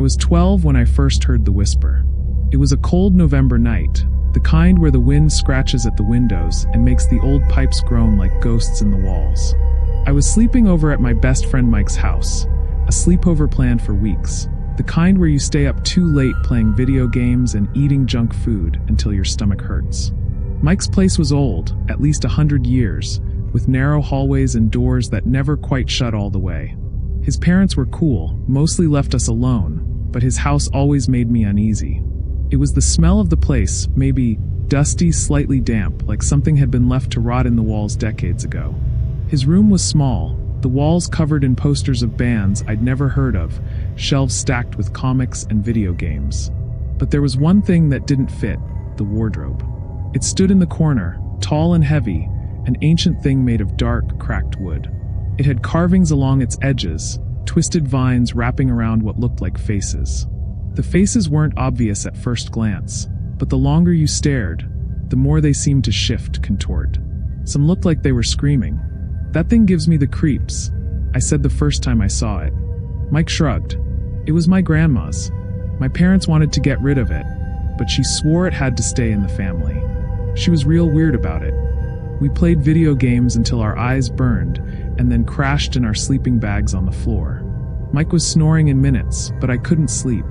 was 12 when I first heard the whisper. It was a cold November night, the kind where the wind scratches at the windows and makes the old pipes groan like ghosts in the walls. I was sleeping over at my best friend Mike's house, a sleepover planned for weeks, the kind where you stay up too late playing video games and eating junk food until your stomach hurts. Mike's place was old, at least 100 years, with narrow hallways and doors that never quite shut all the way. His parents were cool, mostly left us alone, but his house always made me uneasy. It was the smell of the place, maybe dusty, slightly damp, like something had been left to rot in the walls decades ago. His room was small, the walls covered in posters of bands I'd never heard of, shelves stacked with comics and video games. But there was one thing that didn't fit: the wardrobe. It stood in the corner, tall and heavy, an ancient thing made of dark, cracked wood. It had carvings along its edges, twisted vines wrapping around what looked like faces. The faces weren't obvious at first glance, but the longer you stared, the more they seemed to shift, contort. Some looked like they were screaming. "That thing gives me the creeps," I said the first time I saw it. Mike shrugged. "It was my grandma's. My parents wanted to get rid of it, but she swore it had to stay in the family. She was real weird about it. We played video games until our eyes burned, and then crashed in our sleeping bags on the floor. Mike was snoring in minutes, but I couldn't sleep.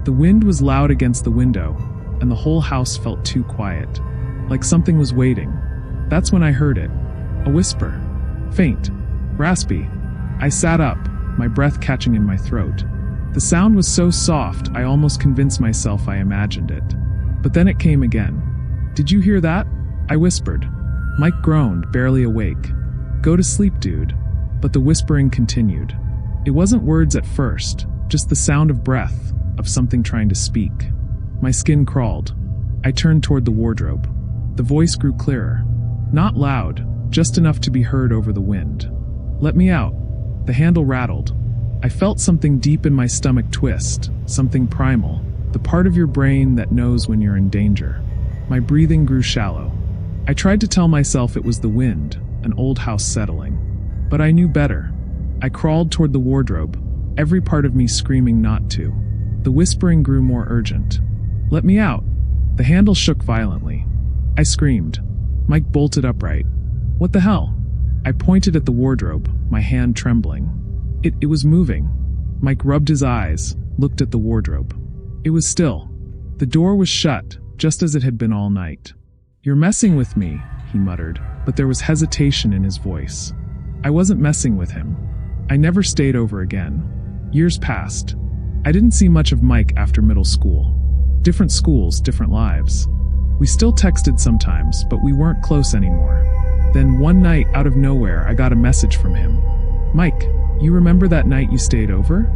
The wind was loud against the window, and the whole house felt too quiet, like something was waiting. That's when I heard it. A whisper. Faint. Raspy. I sat up, my breath catching in my throat. The sound was so soft, I almost convinced myself I imagined it. But then it came again. "Did you hear that?" I whispered. Mike groaned, barely awake. "Go to sleep, dude." But the whispering continued. It wasn't words at first, just the sound of breath, of something trying to speak. My skin crawled. I turned toward the wardrobe. The voice grew clearer. Not loud, just enough to be heard over the wind. "Let me out." The handle rattled. I felt something deep in my stomach twist, something primal, the part of your brain that knows when you're in danger. My breathing grew shallow. I tried to tell myself it was the wind, an old house settling. But I knew better. I crawled toward the wardrobe, every part of me screaming not to. The whispering grew more urgent. "Let me out." The handle shook violently. I screamed. Mike bolted upright. "What the hell?" I pointed at the wardrobe, my hand trembling. It was moving. Mike rubbed his eyes, looked at the wardrobe. It was still. The door was shut, just as it had been all night. "You're messing with me," he muttered, but there was hesitation in his voice. I wasn't messing with him. I never stayed over again. Years passed. I didn't see much of Mike after middle school. Different schools, different lives. We still texted sometimes, but we weren't close anymore. Then one night, out of nowhere, I got a message from him. "Mike, you remember that night you stayed over?"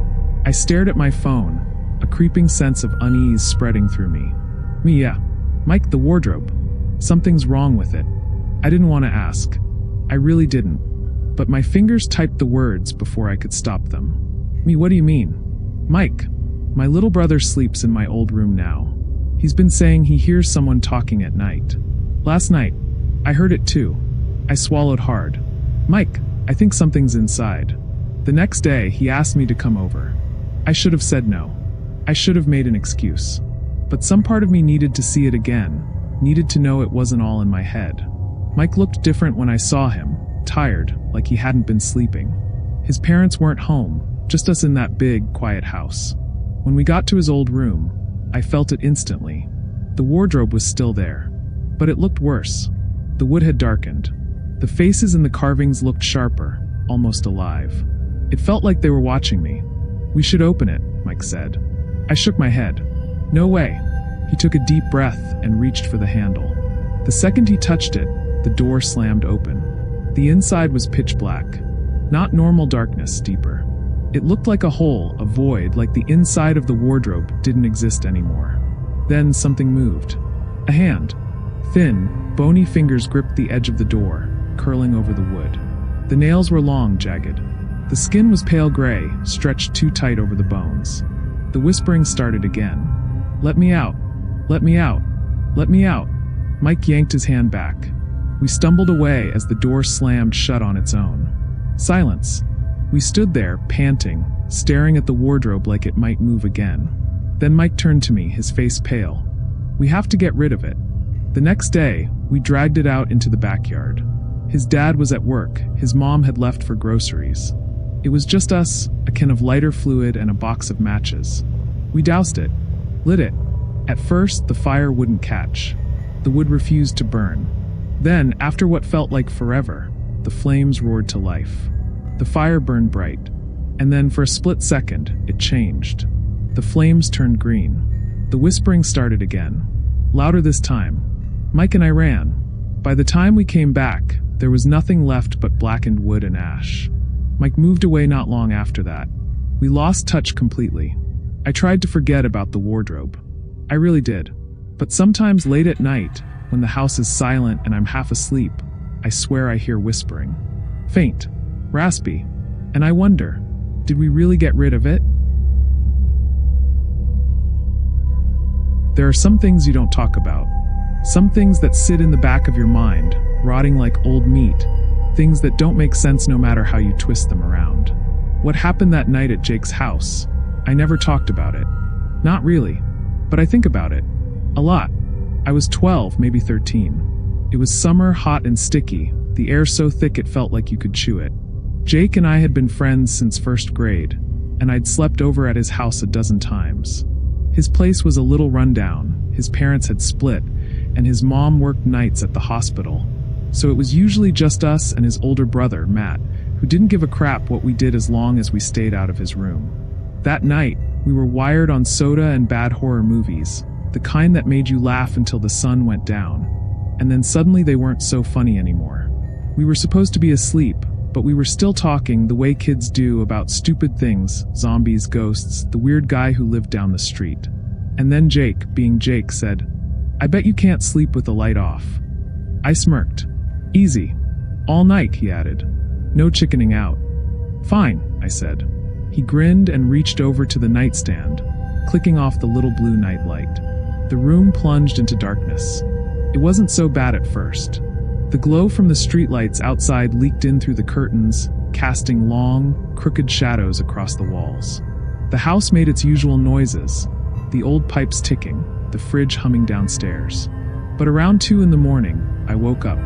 I stared at my phone, a creeping sense of unease spreading through me. "Me, yeah." "Mike, the wardrobe. Something's wrong with it." I didn't want to ask. I really didn't. But my fingers typed the words before I could stop them. "Me, what do you mean?" "Mike, my little brother sleeps in my old room now. He's been saying he hears someone talking at night. Last night, I heard it too." I swallowed hard. "Mike, I think something's inside." The next day, he asked me to come over. I should have said no. I should have made an excuse. But some part of me needed to see it again, needed to know it wasn't all in my head. Mike looked different when I saw him, tired, like he hadn't been sleeping. His parents weren't home, just us in that big, quiet house. When we got to his old room, I felt it instantly. The wardrobe was still there, but it looked worse. The wood had darkened. The faces in the carvings looked sharper, almost alive. It felt like they were watching me. "We should open it," Mike said. I shook my head. "No way." He took a deep breath and reached for the handle. The second he touched it, the door slammed open. The inside was pitch black. Not normal darkness, deeper. It looked like a hole, a void, like the inside of the wardrobe didn't exist anymore. Then something moved. A hand. Thin, bony fingers gripped the edge of the door, curling over the wood. The nails were long, jagged. The skin was pale gray, stretched too tight over the bones. The whispering started again. "Let me out. Let me out. Let me out." Mike yanked his hand back. We stumbled away as the door slammed shut on its own. Silence. We stood there, panting, staring at the wardrobe like it might move again. Then Mike turned to me, his face pale. "We have to get rid of it." The next day, we dragged it out into the backyard. His dad was at work, his mom had left for groceries. It was just us, a can of lighter fluid and a box of matches. We doused it, lit it. At first, the fire wouldn't catch. The wood refused to burn. Then, after what felt like forever, the flames roared to life. The fire burned bright. And then, for a split second, it changed. The flames turned green. The whispering started again. Louder this time. Mike and I ran. By the time we came back, there was nothing left but blackened wood and ash. Mike moved away not long after that. We lost touch completely. I tried to forget about the wardrobe. I really did. But sometimes late at night, when the house is silent and I'm half asleep, I swear I hear whispering. Faint, raspy, and I wonder, did we really get rid of it? There are some things you don't talk about. Some things that sit in the back of your mind, rotting like old meat. Things that don't make sense no matter how you twist them around. What happened that night at Jake's house? I never talked about it. Not really. But I think about it. A lot. I was 12, maybe 13. It was summer, hot and sticky, the air so thick it felt like you could chew it. Jake and I had been friends since first grade, and I'd slept over at his house a dozen times. His place was a little rundown, his parents had split, and his mom worked nights at the hospital. So it was usually just us and his older brother, Matt, who didn't give a crap what we did as long as we stayed out of his room. That night, we were wired on soda and bad horror movies, the kind that made you laugh until the sun went down. And then suddenly they weren't so funny anymore. We were supposed to be asleep, but we were still talking the way kids do about stupid things, zombies, ghosts, the weird guy who lived down the street. And then Jake, being Jake, said, "I bet you can't sleep with the light off." I smirked. "Easy. All night," he added. "No chickening out." "Fine," I said. He grinned and reached over to the nightstand, clicking off the little blue nightlight. The room plunged into darkness. It wasn't so bad at first. The glow from the streetlights outside leaked in through the curtains, casting long, crooked shadows across the walls. The house made its usual noises, the old pipes ticking, the fridge humming downstairs. But around 2 in the morning, I woke up.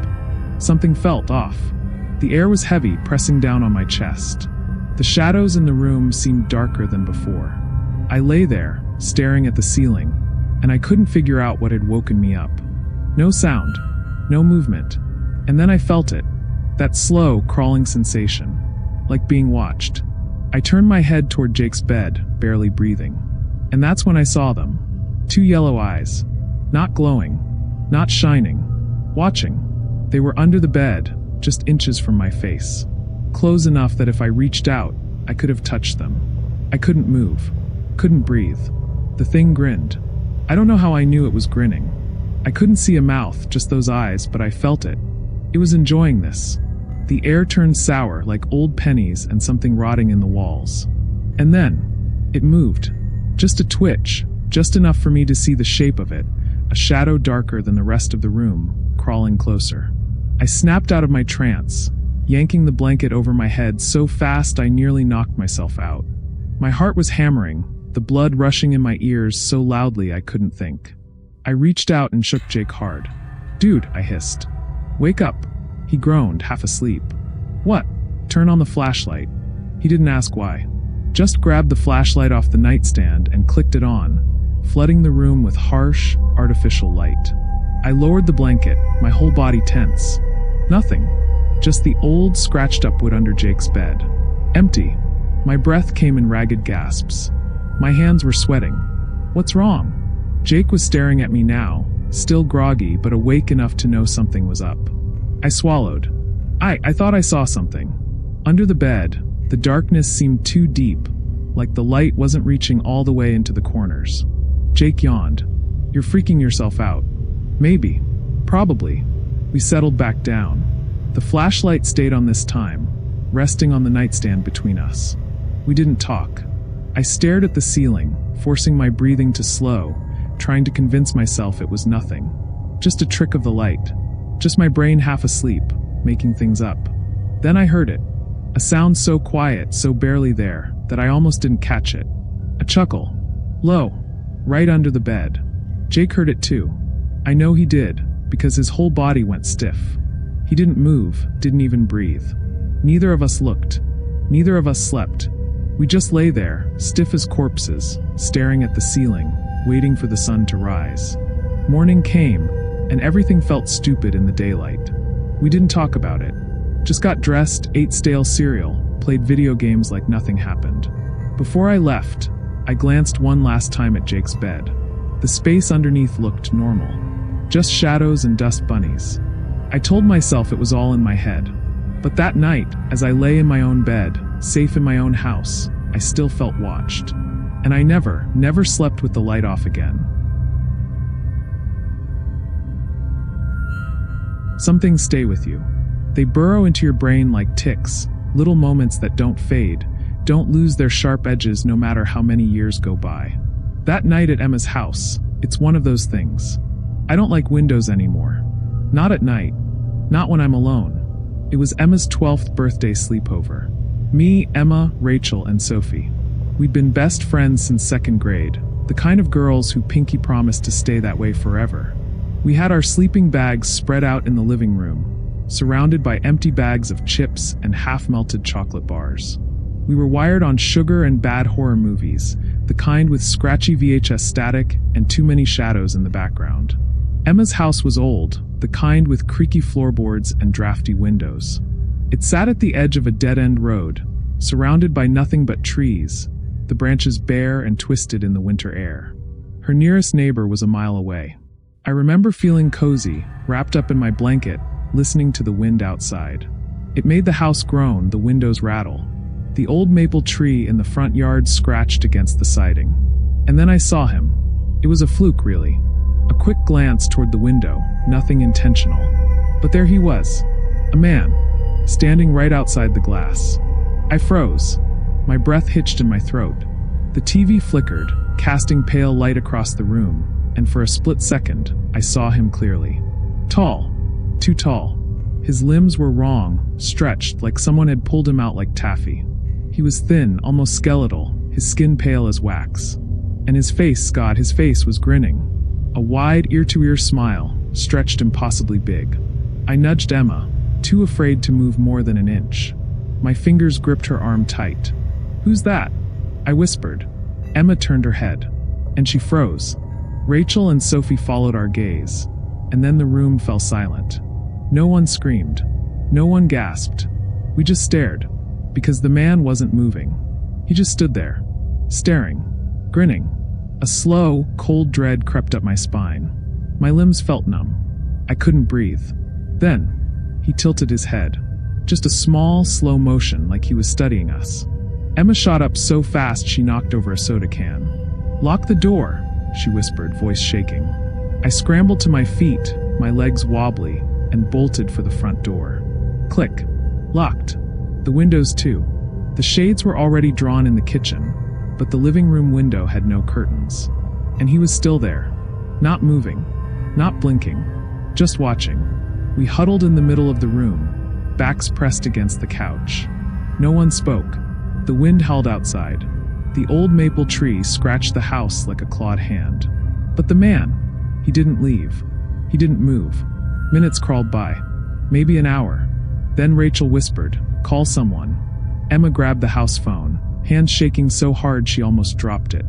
Something felt off. The air was heavy, pressing down on my chest. The shadows in the room seemed darker than before. I lay there, staring at the ceiling, and I couldn't figure out what had woken me up. No sound, no movement. And then I felt it, that slow, crawling sensation, like being watched. I turned my head toward Jake's bed, barely breathing. And that's when I saw them. 2 yellow eyes. Not glowing, not shining, watching. They were under the bed, just inches from my face. Close enough that if I reached out, I could have touched them. I couldn't move, couldn't breathe. The thing grinned. I don't know how I knew it was grinning. I couldn't see a mouth, just those eyes, but I felt it. It was enjoying this. The air turned sour like old pennies and something rotting in the walls. And then, it moved. Just a twitch, just enough for me to see the shape of it, a shadow darker than the rest of the room, crawling closer. I snapped out of my trance, yanking the blanket over my head so fast I nearly knocked myself out. My heart was hammering, the blood rushing in my ears so loudly I couldn't think. I reached out and shook Jake hard. "Dude," I hissed. "Wake up." He groaned, half asleep. "What?" "Turn on the flashlight." He didn't ask why. Just grabbed the flashlight off the nightstand and clicked it on, flooding the room with harsh, artificial light. I lowered the blanket, my whole body tense. Nothing. Just the old, scratched-up wood under Jake's bed. Empty. My breath came in ragged gasps. My hands were sweating. "What's wrong?" Jake was staring at me now, still groggy but awake enough to know something was up. I swallowed. I thought I saw something. Under the bed, the darkness seemed too deep, like the light wasn't reaching all the way into the corners. Jake yawned. "You're freaking yourself out." "Maybe. Probably." We settled back down. The flashlight stayed on this time, resting on the nightstand between us. We didn't talk. I stared at the ceiling, forcing my breathing to slow, trying to convince myself it was nothing. Just a trick of the light. Just my brain half asleep, making things up. Then I heard it. A sound so quiet, so barely there, that I almost didn't catch it. A chuckle. Low. Right under the bed. Jake heard it too. I know he did, because his whole body went stiff. He didn't move, didn't even breathe. Neither of us looked. Neither of us slept. We just lay there, stiff as corpses, staring at the ceiling, waiting for the sun to rise. Morning came, and everything felt stupid in the daylight. We didn't talk about it. Just got dressed, ate stale cereal, played video games like nothing happened. Before I left, I glanced one last time at Jake's bed. The space underneath looked normal. Just shadows and dust bunnies. I told myself it was all in my head. But that night, as I lay in my own bed, safe in my own house, I still felt watched. And I never slept with the light off again. Some things stay with you. They burrow into your brain like ticks, little moments that don't fade, don't lose their sharp edges no matter how many years go by. That night at Emma's house, it's one of those things. I don't like windows anymore. Not at night. Not when I'm alone. It was Emma's 12th birthday sleepover. Me, Emma, Rachel, and Sophie. We'd been best friends since 2nd grade, the kind of girls who pinky promised to stay that way forever. We had our sleeping bags spread out in the living room, surrounded by empty bags of chips and half-melted chocolate bars. We were wired on sugar and bad horror movies, the kind with scratchy VHS static and too many shadows in the background. Emma's house was old, the kind with creaky floorboards and drafty windows. It sat at the edge of a dead-end road, surrounded by nothing but trees, the branches bare and twisted in the winter air. Her nearest neighbor was a mile away. I remember feeling cozy, wrapped up in my blanket, listening to the wind outside. It made the house groan, the windows rattle. The old maple tree in the front yard scratched against the siding. And then I saw him. It was a fluke, really. A quick glance toward the window, nothing intentional. But there he was. A man, standing right outside the glass. I froze. My breath hitched in my throat. The TV flickered, casting pale light across the room, and for a split second, I saw him clearly. Tall. Too tall. His limbs were wrong, stretched like someone had pulled him out like taffy. He was thin, almost skeletal, his skin pale as wax. And his face, God, his face was grinning. A wide, ear-to-ear smile, stretched impossibly big. I nudged Emma, too afraid to move more than an inch. My fingers gripped her arm tight. "Who's that?" I whispered. Emma turned her head, and she froze. Rachel and Sophie followed our gaze, and then the room fell silent. No one screamed. No one gasped. We just stared, because the man wasn't moving. He just stood there, staring, grinning. A slow, cold dread crept up my spine. My limbs felt numb. I couldn't breathe. Then, he tilted his head. Just a small, slow motion like he was studying us. Emma shot up so fast she knocked over a soda can. "Lock the door," she whispered, voice shaking. I scrambled to my feet, my legs wobbly, and bolted for the front door. Click. Locked. The windows too. The shades were already drawn in the kitchen, but the living room window had no curtains. And he was still there. Not moving. Not blinking. Just watching. We huddled in the middle of the room, backs pressed against the couch. No one spoke. The wind howled outside. The old maple tree scratched the house like a clawed hand. But the man, he didn't leave. He didn't move. Minutes crawled by. Maybe an hour. Then Rachel whispered, "Call someone." Emma grabbed the house phone, hands shaking so hard she almost dropped it.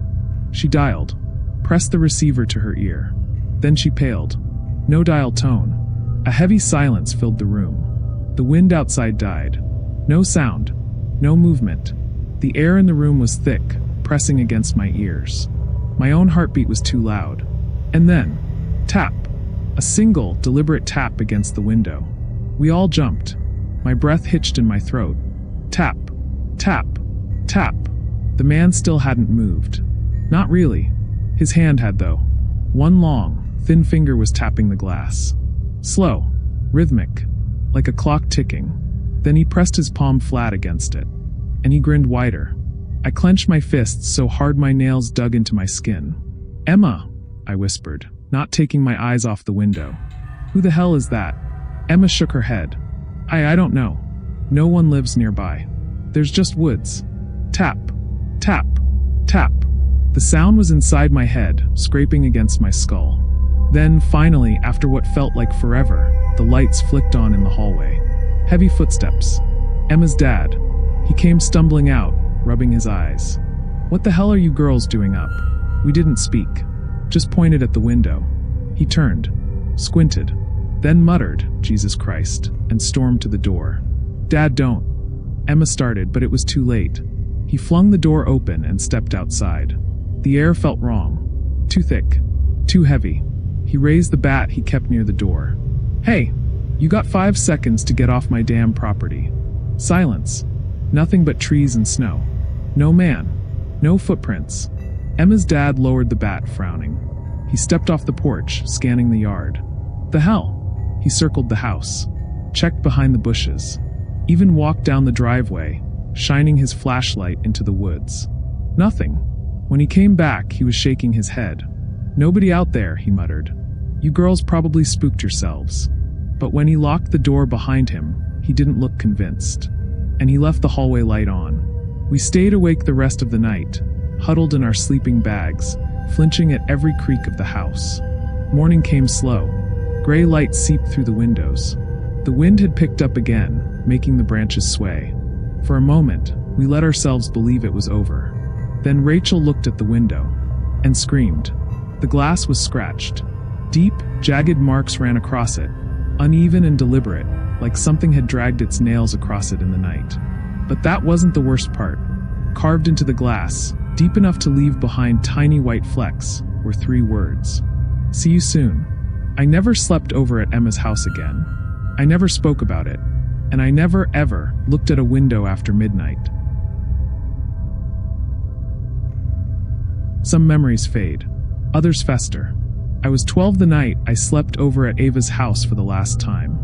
She dialed, pressed the receiver to her ear. Then she paled. No dial tone. A heavy silence filled the room. The wind outside died. No sound. No movement. The air in the room was thick, pressing against my ears. My own heartbeat was too loud. And then, tap. A single, deliberate tap against the window. We all jumped. My breath hitched in my throat. Tap. Tap. Tap. The man still hadn't moved. Not really. His hand had, though. One long, thin finger was tapping the glass. Slow. Rhythmic. Like a clock ticking. Then he pressed his palm flat against it. And he grinned wider. I clenched my fists so hard my nails dug into my skin. "Emma," I whispered, not taking my eyes off the window. "Who the hell is that?" Emma shook her head. I don't know. No one lives nearby. There's just woods. Tap, tap, tap. The sound was inside my head, scraping against my skull. Then, finally, after what felt like forever, the lights flicked on in the hallway. Heavy footsteps. Emma's dad. He came stumbling out, rubbing his eyes. "What the hell are you girls doing up?" We didn't speak, just pointed at the window. He turned, squinted, then muttered, "Jesus Christ," and stormed to the door. "Dad, don't." Emma started, but it was too late. He flung the door open and stepped outside. The air felt wrong. Too thick. Too heavy. He raised the bat he kept near the door. "Hey, you got 5 seconds to get off my damn property." Silence. Nothing but trees and snow. No man. No footprints. Emma's dad lowered the bat, frowning. He stepped off the porch, scanning the yard. "The hell?" He circled the house, checked behind the bushes, even walked down the driveway, shining his flashlight into the woods. Nothing. When he came back, he was shaking his head. "Nobody out there," he muttered. "You girls probably spooked yourselves." But when he locked the door behind him, he didn't look convinced. And he left the hallway light on. We stayed awake the rest of the night, huddled in our sleeping bags, flinching at every creak of the house. Morning came slow. Gray light seeped through the windows. The wind had picked up again, making the branches sway. For a moment, we let ourselves believe it was over. Then Rachel looked at the window and screamed. The glass was scratched. Deep, jagged marks ran across it, uneven and deliberate, like something had dragged its nails across it in the night. But that wasn't the worst part. Carved into the glass, deep enough to leave behind tiny white flecks, were 3 words. "See you soon." I never slept over at Emma's house again. I never spoke about it. And I never, ever looked at a window after midnight. Some memories fade. Others fester. I was 12 the night I slept over at Ava's house for the last time.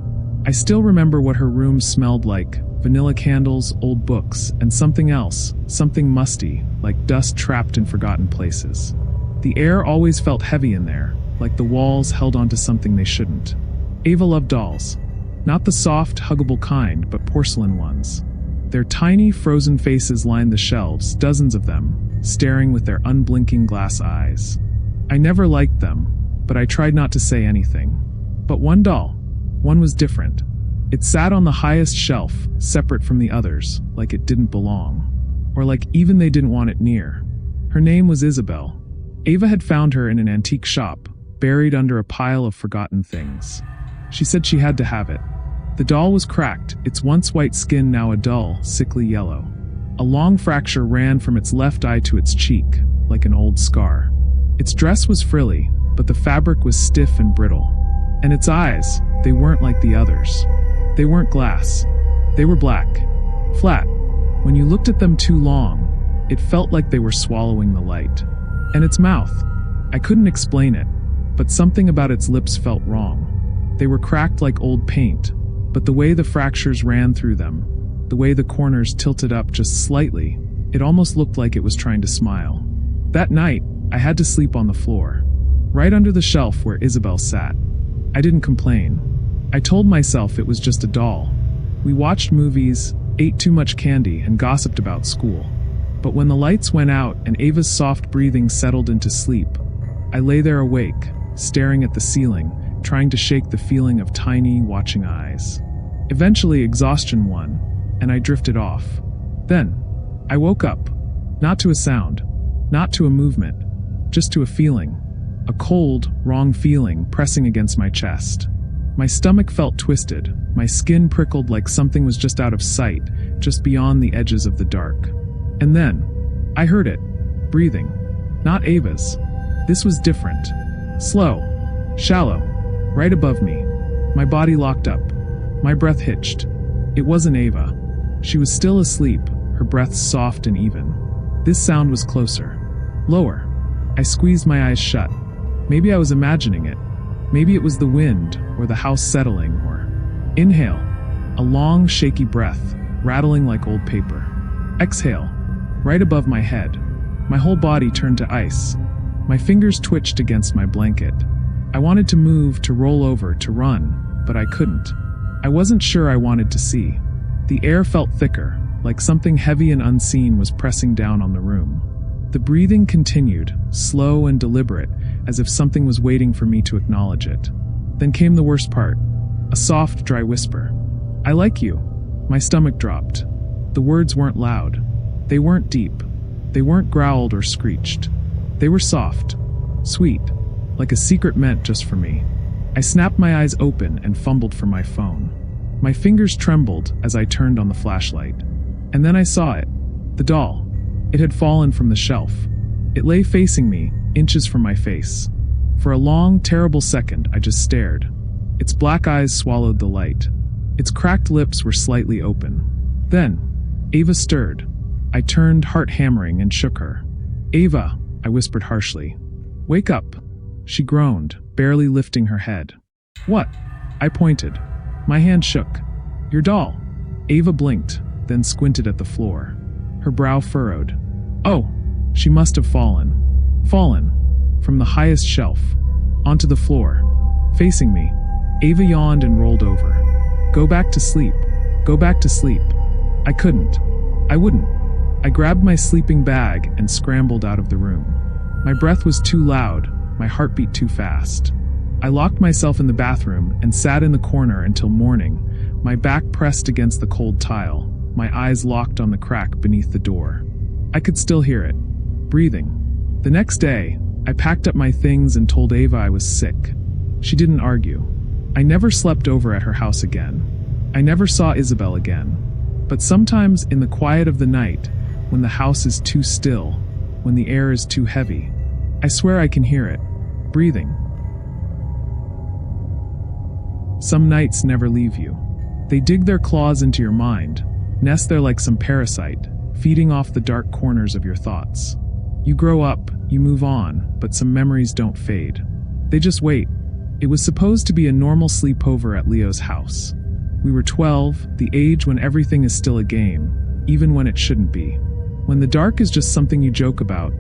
I still remember what her room smelled like: vanilla candles, old books, and something else, something musty, like dust trapped in forgotten places. The air always felt heavy in there, like the walls held onto something they shouldn't. Ava loved dolls. Not the soft, huggable kind, but porcelain ones. Their tiny, frozen faces lined the shelves, dozens of them, staring with their unblinking glass eyes. I never liked them, but I tried not to say anything. But one doll, one was different. It sat on the highest shelf, separate from the others, like it didn't belong. Or like even they didn't want it near. Her name was Isabel. Ava had found her in an antique shop, buried under a pile of forgotten things. She said she had to have it. The doll was cracked, its once white skin now a dull, sickly yellow. A long fracture ran from its left eye to its cheek, like an old scar. Its dress was frilly, but the fabric was stiff and brittle. And its eyes, they weren't like the others. They weren't glass. They were black. Flat. When you looked at them too long, it felt like they were swallowing the light. And its mouth. I couldn't explain it, but something about its lips felt wrong. They were cracked like old paint, but the way the fractures ran through them, the way the corners tilted up just slightly, it almost looked like it was trying to smile. That night, I had to sleep on the floor, right under the shelf where Isabel sat. I didn't complain. I told myself it was just a doll. We watched movies, ate too much candy, and gossiped about school. But when the lights went out and Ava's soft breathing settled into sleep, I lay there awake, staring at the ceiling, trying to shake the feeling of tiny, watching eyes. Eventually, exhaustion won, and I drifted off. Then, I woke up. Not to a sound, not to a movement, just to a feeling. A cold, wrong feeling pressing against my chest. My stomach felt twisted, my skin prickled like something was just out of sight, just beyond the edges of the dark. And then, I heard it. Breathing. Not Ava's. This was different. Slow. Shallow. Right above me. My body locked up. My breath hitched. It wasn't Ava. She was still asleep, her breath soft and even. This sound was closer. Lower. I squeezed my eyes shut. Maybe I was imagining it. Maybe it was the wind, or the house settling, or... Inhale. A long, shaky breath, rattling like old paper. Exhale. Right above my head. My whole body turned to ice. My fingers twitched against my blanket. I wanted to move, to roll over, to run, but I couldn't. I wasn't sure I wanted to see. The air felt thicker, like something heavy and unseen was pressing down on the room. The breathing continued, slow and deliberate, as if something was waiting for me to acknowledge it. Then came the worst part. A soft, dry whisper. "I like you." My stomach dropped. The words weren't loud. They weren't deep. They weren't growled or screeched. They were soft, sweet, like a secret meant just for me. I snapped my eyes open and fumbled for my phone. My fingers trembled as I turned on the flashlight. And then I saw it. The doll. It had fallen from the shelf. It lay facing me, inches from my face. For a long, terrible second, I just stared. Its black eyes swallowed the light. Its cracked lips were slightly open. Then, Ava stirred. I turned, heart hammering, and shook her. "Ava," I whispered harshly. "Wake up." She groaned, barely lifting her head. "What?" I pointed. My hand shook. "Your doll." Ava blinked, then squinted at the floor. Her brow furrowed. "Oh, she must have fallen." Fallen. From the highest shelf. Onto the floor. Facing me. Ava yawned and rolled over. "Go back to sleep. Go back to sleep." I couldn't. I wouldn't. I grabbed my sleeping bag and scrambled out of the room. My breath was too loud, my heartbeat too fast. I locked myself in the bathroom and sat in the corner until morning, my back pressed against the cold tile, my eyes locked on the crack beneath the door. I could still hear it. Breathing. The next day, I packed up my things and told Ava I was sick. She didn't argue. I never slept over at her house again. I never saw Isabel again. But sometimes in the quiet of the night, when the house is too still, when the air is too heavy, I swear I can hear it, breathing. Some nights never leave you. They dig their claws into your mind, nest there like some parasite, feeding off the dark corners of your thoughts. You grow up, you move on, but some memories don't fade. They just wait. It was supposed to be a normal sleepover at Leo's house. We were 12, the age when everything is still a game, even when it shouldn't be. When the dark is just something you joke about,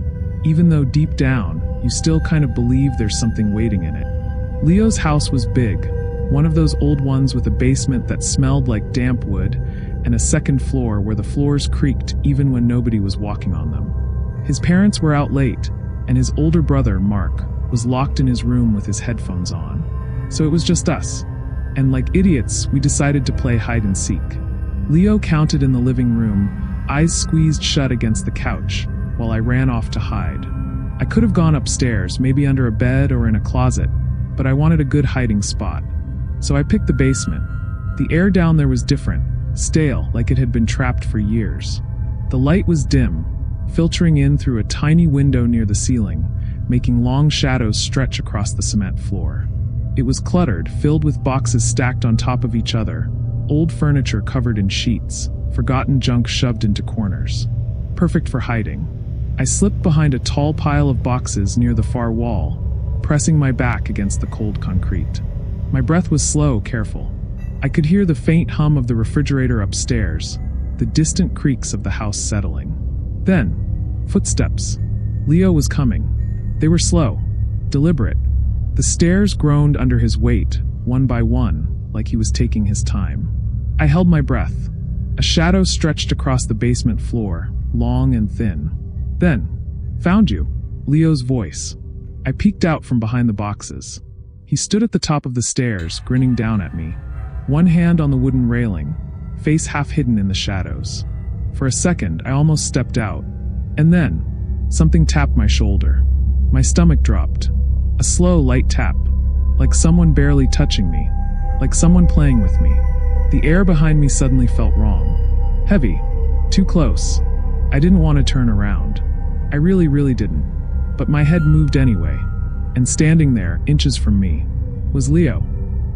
even though deep down, you still kind of believe there's something waiting in it. Leo's house was big, one of those old ones with a basement that smelled like damp wood, and a second floor where the floors creaked even when nobody was walking on them. His parents were out late, and his older brother, Mark, was locked in his room with his headphones on. So it was just us. And like idiots, we decided to play hide and seek. Leo counted in the living room, eyes squeezed shut against the couch, while I ran off to hide. I could have gone upstairs, maybe under a bed or in a closet, but I wanted a good hiding spot. So I picked the basement. The air down there was different, stale, like it had been trapped for years. The light was dim, filtering in through a tiny window near the ceiling, making long shadows stretch across the cement floor. It was cluttered, filled with boxes stacked on top of each other, old furniture covered in sheets, forgotten junk shoved into corners. Perfect for hiding. I slipped behind a tall pile of boxes near the far wall, pressing my back against the cold concrete. My breath was slow, careful. I could hear the faint hum of the refrigerator upstairs, the distant creaks of the house settling. Then, footsteps. Leo was coming. They were slow, deliberate. The stairs groaned under his weight, one by one, like he was taking his time. I held my breath. A shadow stretched across the basement floor, long and thin. Then, "Found you." Leo's voice. I peeked out from behind the boxes. He stood at the top of the stairs, grinning down at me, one hand on the wooden railing, face half hidden in the shadows. For a second, I almost stepped out. And then, something tapped my shoulder. My stomach dropped. A slow, light tap, like someone barely touching me, like someone playing with me. The air behind me suddenly felt wrong. Heavy. Too close. I didn't want to turn around. I really didn't. But my head moved anyway. And standing there, inches from me, was Leo.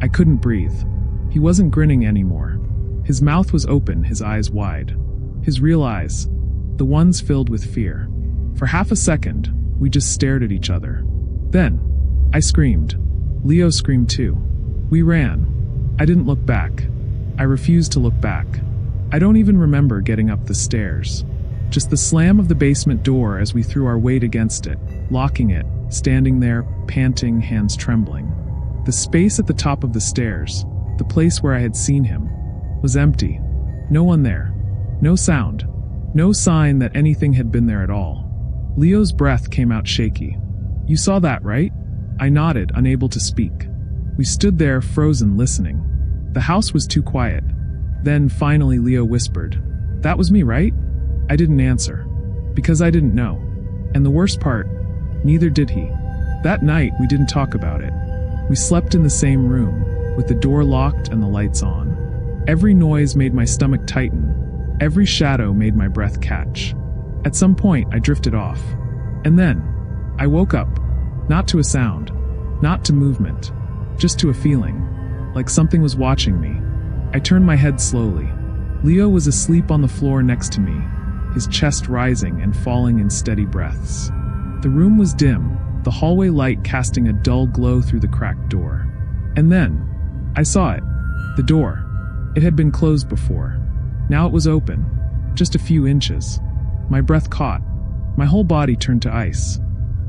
I couldn't breathe. He wasn't grinning anymore. His mouth was open, his eyes wide. His real eyes. The ones filled with fear. For half a second, we just stared at each other. Then, I screamed. Leo screamed too. We ran. I didn't look back. I refused to look back. I don't even remember getting up the stairs. Just the slam of the basement door as we threw our weight against it, locking it, standing there, panting, hands trembling. The space at the top of the stairs, the place where I had seen him, was empty. No one there. No sound. No sign that anything had been there at all. Leo's breath came out shaky. "You saw that, right?" I nodded, unable to speak. We stood there, frozen, listening. The house was too quiet. Then, finally, Leo whispered, "That was me, right?" I didn't answer. Because I didn't know. And the worst part, neither did he. That night, we didn't talk about it. We slept in the same room, with the door locked and the lights on. Every noise made my stomach tighten. Every shadow made my breath catch. At some point, I drifted off. And then, I woke up. Not to a sound. Not to movement. Just to a feeling. Like something was watching me. I turned my head slowly. Leo was asleep on the floor next to me, his chest rising and falling in steady breaths. The room was dim, the hallway light casting a dull glow through the cracked door. And then, I saw it. The door. It had been closed before. Now it was open. Just a few inches. My breath caught. My whole body turned to ice.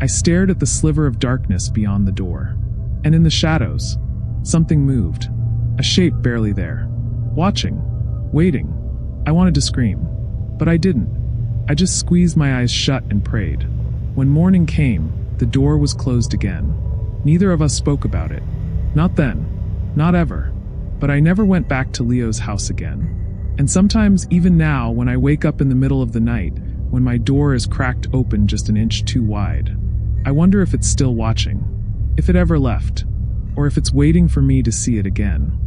I stared at the sliver of darkness beyond the door. And in the shadows, something moved. A shape barely there. Watching. Waiting. I wanted to scream. But I didn't. I just squeezed my eyes shut and prayed. When morning came, the door was closed again. Neither of us spoke about it. Not then. Not ever. But I never went back to Leo's house again. And sometimes, even now, when I wake up in the middle of the night, when my door is cracked open just an inch too wide, I wonder if it's still watching. If it ever left. Or if it's waiting for me to see it again.